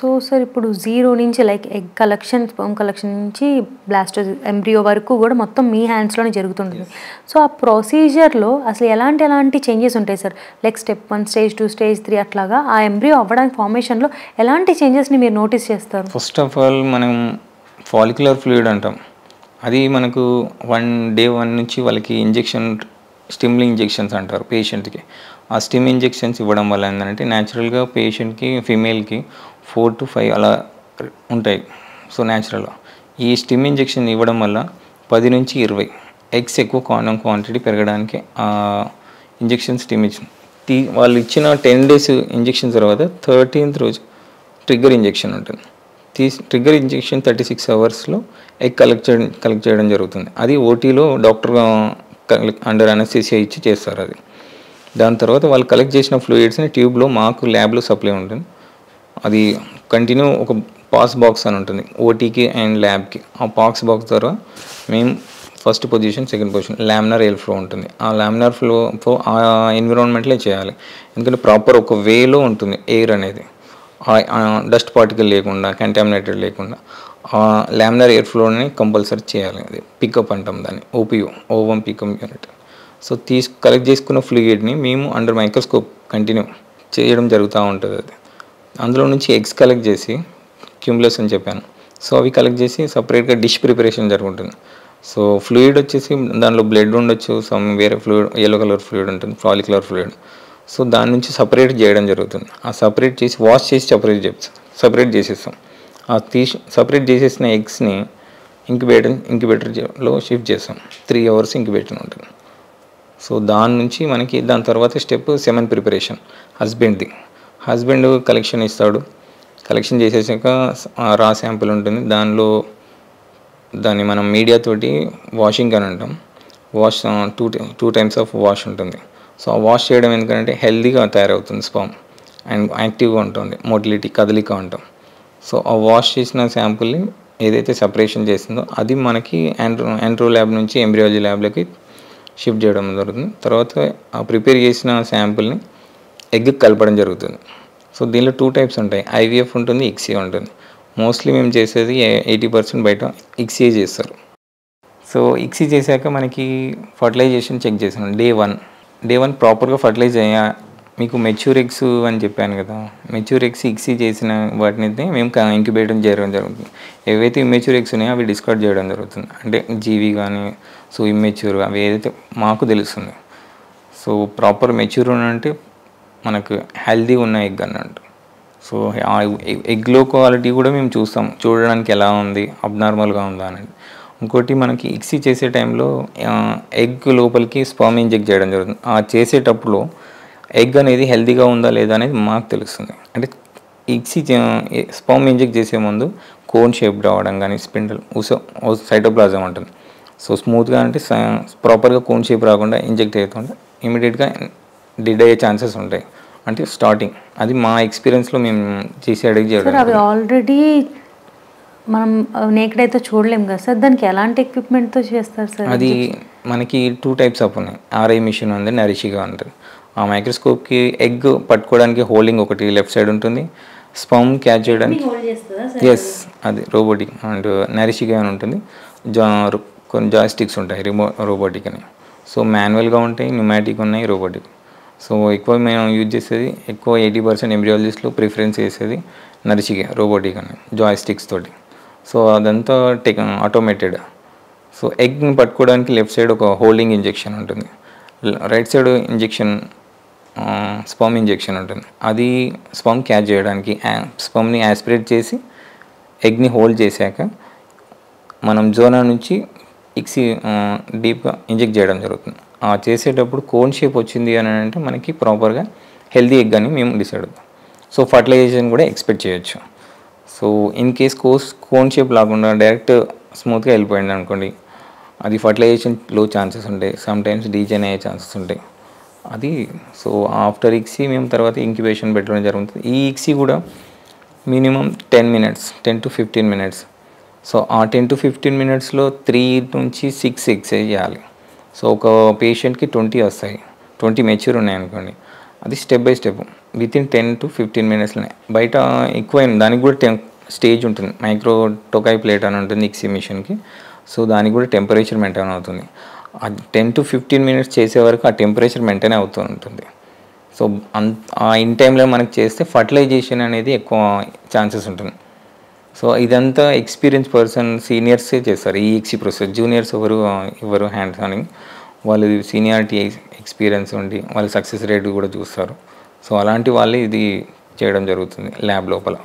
So sir ఇప్పుడు zero నుంచి like egg collection, sperm collection నుంచి బ్లాస్టోసిస్ ఎంబ్రియో వరకు కూడా మొత్తం మీ హ్యాండ్స్‌లోనే జరుగుతుంటుంది. సో ఆ ప్రొసీజర్‌లో అసలు ఎలాంటి చేంజెస్ ఉంటాయి sir? Like step 1, stage 2, stage 3 అట్లాగా ఆ ఎంబ్రియో అవ్వడానికి ఫార్మేషన్‌లో ఎలాంటి చేంజెస్‌ని మీరు నోటీస్ చేస్తారు? ఫస్ట్ ఆఫ్ ఆల్ మనం ఫాలిక్యులర్ ఫ్లూయిడ్ అంటాం. అది మనకు డే 1 నుంచి వాళ్ళకి స్టిమ్యులింగ్ ఇంజెక్షన్స్ అంటారు పేషెంట్‌కి. ఆ స్టిమ్ ఇంజెక్షన్స్ ఇవ్వడం వల్ల ఏందంటే న్యాచురల్‌గా పేషెంట్‌కి ఫీమేల్‌కి 4-5 అలా ఉంటాయి. సో న్యాచురల్‌గా ఈ స్టిమ్ ఇంజెక్షన్ ఇవ్వడం వల్ల 10-20 ఎగ్స్ ఎక్కువ క్వాంటిటీ పెరగడానికి ఇంజెక్షన్ స్టిమ్ వాళ్ళు ఇచ్చిన 10 డేస్ ఇంజెక్షన్ తర్వాత 13th రోజు ట్రిగ్గర్ ఇంజెక్షన్ ఉంటుంది. ట్రిగ్గర్ ఇంజెక్షన్ 36 అవర్స్లో ఎగ్ కలెక్ట్ చేయడం జరుగుతుంది. అది ఓటీలో డాక్టర్ అండర్ అనస్థీసియా ఇచ్చి చేస్తారు అది. దాని తర్వాత వాళ్ళు కలెక్ట్ చేసిన ఫ్లూయిడ్స్ని ట్యూబ్లో మాకు ల్యాబ్లో సప్లై ఉంటుంది. అది కంటిన్యూ ఒక పాస్ బాక్స్ అని ఉంటుంది ఓటీకి అండ్ ల్యాబ్కి. ఆ పాస్ బాక్స్ ద్వారా మేము first position, second position laminar air flow ఉంటుంది. ఆ లామినార్ ఫ్లో ఆ ఎన్విరాన్మెంట్లో చేయాలి. ఎందుకంటే ప్రాపర్ ఒక వేలో ఉంటుంది ఎయిర్ అనేది, డస్ట్ పార్టికల్ లేకుండా, కంటామినేటెడ్ లేకుండా లామినార్ ఎయిర్ ఫ్లోని కంపల్సరీ చేయాలి. అది పికప్ అంటాం దాన్ని, ovum pickup unit. So collect చేసుకున్న ఫ్లూయిడ్ని మేము అండర్ మైక్రోస్కోప్ కంటిన్యూ చేయడం జరుగుతూ ఉంటుంది. అది అందులో నుంచి ఎగ్స్ కలెక్ట్ చేసి క్యూములస్ అని చెప్పాను. సో అవి కలెక్ట్ చేసి సపరేట్గా డిష్ ప్రిపరేషన్ జరుగుతుంది. సో ఫ్లూయిడ్ వచ్చేసి దానిలో బ్లడ్ ఉండొచ్చు, వేరే ఫ్లూయిడ్, ఎల్లో కలర్ ఫ్లూయిడ్ ఉంటుంది, ఫాలిక్యులర్ ఫ్లూయిడ్. సో దాని నుంచి సపరేట్ చేయడం జరుగుతుంది. ఆ సపరేట్ చేసి వాష్ చేసి సపరేట్ చేసేస్తాం. సపరేట్ చేసేసిన ఎగ్స్ని ఇంక్యుబేటర్లో షిఫ్ట్ చేస్తాం. 3 అవర్స్ ఇంక్యుబేటర్ ఉంటుంది. సో దాని తర్వాత step semen preparation. Husband collection ఇస్తాడు. కలెక్షన్ చేసేసాక రా శాంపుల్ ఉంటుంది. దాన్ని మనం మీడియా తోటి వాషింగ్ అని అంటాం. టూ టైమ్స్ ఆఫ్ వాష్ ఉంటుంది. సో ఆ వాష్ చేయడం ఎందుకంటే హెల్దీగా తయారవుతుంది స్పర్మ్ అండ్ యాక్టివ్గా ఉంటుంది, మోటిలిటీ, కదలిక అంటాం. సో ఆ వాష్ చేసిన శాంపుల్ని ఏదైతే సపరేషన్ చేసిందో అది మనకి ఆండ్రో ల్యాబ్ నుంచి ఎంబ్రియాలజీ ల్యాబ్లోకి షిఫ్ట్ చేయడం జరుగుతుంది. తర్వాత ఆ ప్రిపేర్ చేసిన శాంపుల్ని ఎగ్ కలపడం జరుగుతుంది. సో దీనిలో 2 టైప్స్ ఉంటాయి, ఐవీఎఫ్ ఉంటుంది, ఇక్సీ ఉంటుంది. మోస్ట్లీ మేము చేసేది 80% బయట ఇక్సీ చేస్తారు. సో ఇక్సీ చేశాక మనకి ఫర్టిలైజేషన్ చెక్ చేసాను. డే వన్ ప్రాపర్గా ఫర్టిలైజ్ మీకు మెచ్యూర్ ఎగ్స్ అని చెప్పాను కదా, మెచ్యూర్ ఎగ్స్ ఇక్సీ చేసిన వాటిని అయితే మేము ఇంక్యుబేట్ చేయడం జరుగుతుంది. ఏవైతే ఇమ్మెచ్యూర్ ఎగ్స్ ఉన్నాయో అవి డిస్కార్డ్ చేయడం జరుగుతుంది. అంటే జీవి కానీ సో ఇమ్మెచ్యూర్ అవి ఏదైతే మాకు తెలుస్తుంది. సో ప్రాపర్ మెచ్యూర్ అంటే మనకు హెల్దీ ఉన్న ఎగ్ అన్నట్టు. సో ఆ ఎగ్లో క్వాలిటీ కూడా మేము చూడడానికి ఎలా ఉంది, అబ్నార్మల్గా ఉందా అనేది. ఇంకోటి మనకి ఇక్సీ చేసే టైంలో ఎగ్ లోపలికి స్పర్మ్ ఇంజెక్ట్ చేయడం జరుగుతుంది. ఆ చేసేటప్పుడు ఎగ్ అనేది హెల్తీగా ఉందా లేదా అనేది మాకు తెలుస్తుంది. అంటే ఇక్సీ స్పర్మ్ ఇంజెక్ట్ చేసే ముందు కోన్ షేప్ రావడం కానీ, స్పిండల్ సైటోప్లాజం ఉంటుంది. సో స్మూత్గా అంటే ప్రాపర్గా కోన్ షేప్ రాకుండా ఇంజెక్ట్ అవుతుంటే ఇమీడియట్గా డెడ్ అయ్యే ఛాన్సెస్ ఉంటాయి. అంటే స్టార్టింగ్ అది మా ఎక్స్పీరియన్స్లో మేము చేసి అడిగి చేయడం. అవి ఆల్రెడీ మనం నేకెడ్ అయితే చూడలేము కదా సార్, దానికి ఎలాంటి ఎక్విప్మెంట్తో చేస్తారు సార్? అది మనకి 2 టైప్స్ ఆఫ్ ఉన్నాయి. ఆర్ఐ మిషన్ ఉంది, నరిషిగా ఉంటుంది. ఆ మైక్రోస్కోప్కి ఎగ్ పట్టుకోవడానికి హోల్డింగ్ ఒకటి లెఫ్ట్ సైడ్ ఉంటుంది, స్పర్మ్ క్యాచ్ చేయడానికి అది రోబోటిక్, అండ్ నరిషిగా అని ఉంటుంది. కొన్ని జాయ్స్టిక్స్ ఉంటాయి రోబోటిక్ అని. సో మాన్యువల్గా ఉంటాయి, న్యూమాటిక్ ఉన్నాయి, రోబోటిక్. సో ఎక్కువ మేము యూజ్ చేసేది 80% ఎంబ్రియాలజిస్ట్లో ప్రిఫరెన్స్ చేసేది నరిషిగా, రోబోటిక్ అని, జాయ్స్టిక్స్ తోటి. సో అదంతా ఆటోమేటెడ్. సో ఎగ్ని పట్టుకోవడానికి లెఫ్ట్ సైడ్ ఒక హోల్డింగ్ ఇంజెక్షన్ ఉంటుంది, రైట్ సైడ్ స్పర్మ్ ఇంజెక్షన్ ఉంటుంది. అది స్పర్మ్ క్యాచ్ చేయడానికి స్పర్మ్ని యాస్పిరేట్ చేసి ఎగ్ని హోల్డ్ చేశాక మనం జోనా నుంచి ఇక్సీ డీప్గా ఇంజెక్ట్ చేయడం జరుగుతుంది. చేసేటప్పుడు కోన్ షేప్ వచ్చింది అని అంటే మనకి ప్రాపర్గా హెల్దీ ఎగ్ అని మేము డిసైడ్ అవుతాం. సో ఫర్టిలైజేషన్ కూడా ఎక్స్పెక్ట్ చేయొచ్చు. So in case cone shape లాకుండా డైరెక్ట్ స్మూత్గా వెళ్ళిపోయింది అనుకోండి, అది ఫర్టిలైజేషన్ లో ఛాన్సెస్ ఉంటాయి, సమ్టైమ్స్ డీజెన్ అయ్యే ఛాన్సెస్ ఉంటాయి. అది సో ఆఫ్టర్ ఇక్సీ మేము తర్వాత ఇంక్యుబేషన్ పెట్టడం జరుగుతుంది. ఈ ఇక్సీ కూడా మినిమం 10 to 15 minutes. సో ఆ 10 to 15 minutesలో 3 నుంచి 6 ఎగ్స్ చేయాలి. సో ఒక పేషెంట్కి 20 వస్తాయి, 20 మెచ్యూర్ ఉన్నాయనుకోండి, అది step by step within 10 to 15 minutesలోనే. బయట ఎక్కువైంది దానికి కూడా స్టేజ్ ఉంటుంది, మైక్రో టోకాయ్ ప్లేట్ అని ఉంటుంది ఇక్సీ మిషన్కి. సో దానికి కూడా టెంపరేచర్ మెయింటైన్ అవుతుంది. ఆ 10 to 15 minutes చేసే వరకు ఆ టెంపరేచర్ మెయింటైన్ అవుతూ ఉంటుంది. సో ఆ ఇన్ టైంలో మనకి చేస్తే ఫర్టిలైజేషన్ అనేది ఎక్కువ ఛాన్సెస్ ఉంటుంది. సో ఇదంతా ఎక్స్పీరియన్స్ పర్సన్ సీనియర్సే చేస్తారు ఈ ఇక్సీ ప్రొసెస్. జూనియర్స్ ఎవరు హ్యాండ్స్ ఆన్ వాళ్ళు సీనియారిటీ ఎక్స్పీరియన్స్ ఉండి వాళ్ళ సక్సెస్ రేట్ కూడా చూస్తారు. సో అలాంటి వాళ్ళే ఇది చేయడం జరుగుతుంది ల్యాబ్ లోపల.